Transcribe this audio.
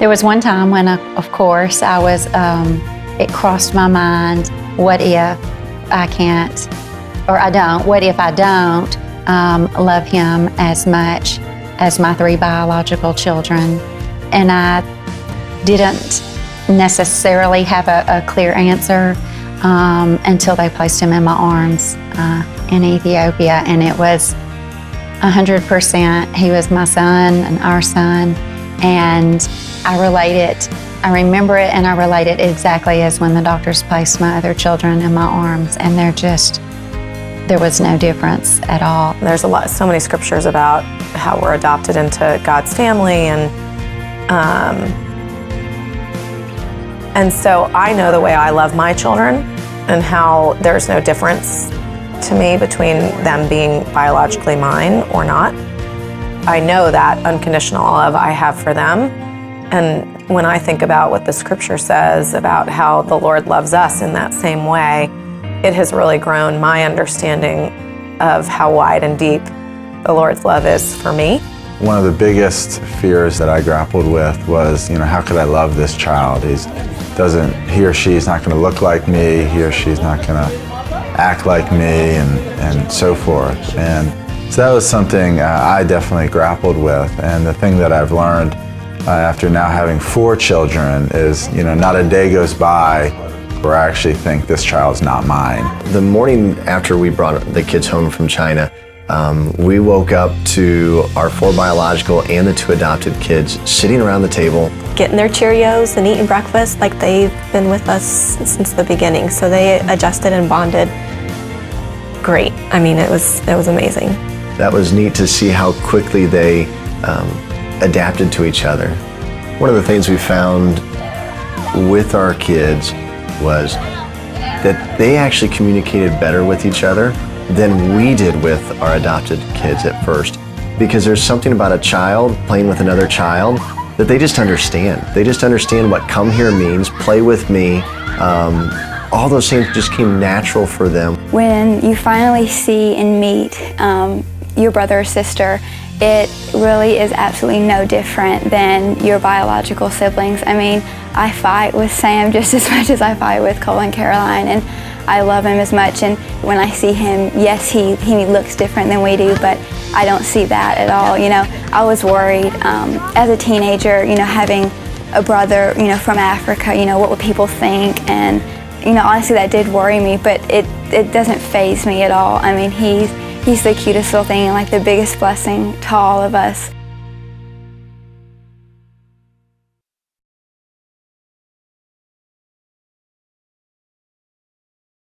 There was one time when, of course, I was, it crossed my mind, what if I can't, or I don't, what if I don't love him as much as my 3 biological children? And I didn't necessarily have a clear answer until they placed him in my arms in Ethiopia, and it was 100%. He was my son and our son, and I remember it, and I relate it exactly as when the doctors placed my other children in my arms, and there was no difference at all. There's so many scriptures about how we're adopted into God's family, and so I know the way I love my children and how there's no difference to me between them being biologically mine or not. I know that unconditional love I have for them. And when I think about what the scripture says about how the Lord loves us in that same way, it has really grown my understanding of how wide and deep the Lord's love is for me. One of the biggest fears that I grappled with was, how could I love this child? He or she's not going to look like me, he or she's not going to act like me, and so forth. And so that was something I definitely grappled with. And the thing that I've learned after now having 4 children is, not a day goes by where I actually think this child's not mine. The morning after we brought the kids home from China, we woke up to our 4 biological and the 2 adopted kids sitting around the table, getting their Cheerios and eating breakfast like they've been with us since the beginning. So they adjusted and bonded great. I mean, it was amazing. That was neat to see how quickly they adapted to each other. One of the things we found with our kids was that they actually communicated better with each other than we did with our adopted kids at first, because there's something about a child playing with another child that they just understand. They just understand what come here means, play with me. All those things just came natural for them. When you finally see and meet your brother or sister, it really is absolutely no different than your biological siblings. I mean, I fight with Sam just as much as I fight with Cole and Caroline, and I love him as much. And when I see him, yes, he looks different than we do, but I don't see that at all. I was worried as a teenager, having a brother, from Africa, what would people think? And, honestly, that did worry me, but it doesn't faze me at all. I mean, he's the cutest little thing and like the biggest blessing to all of us.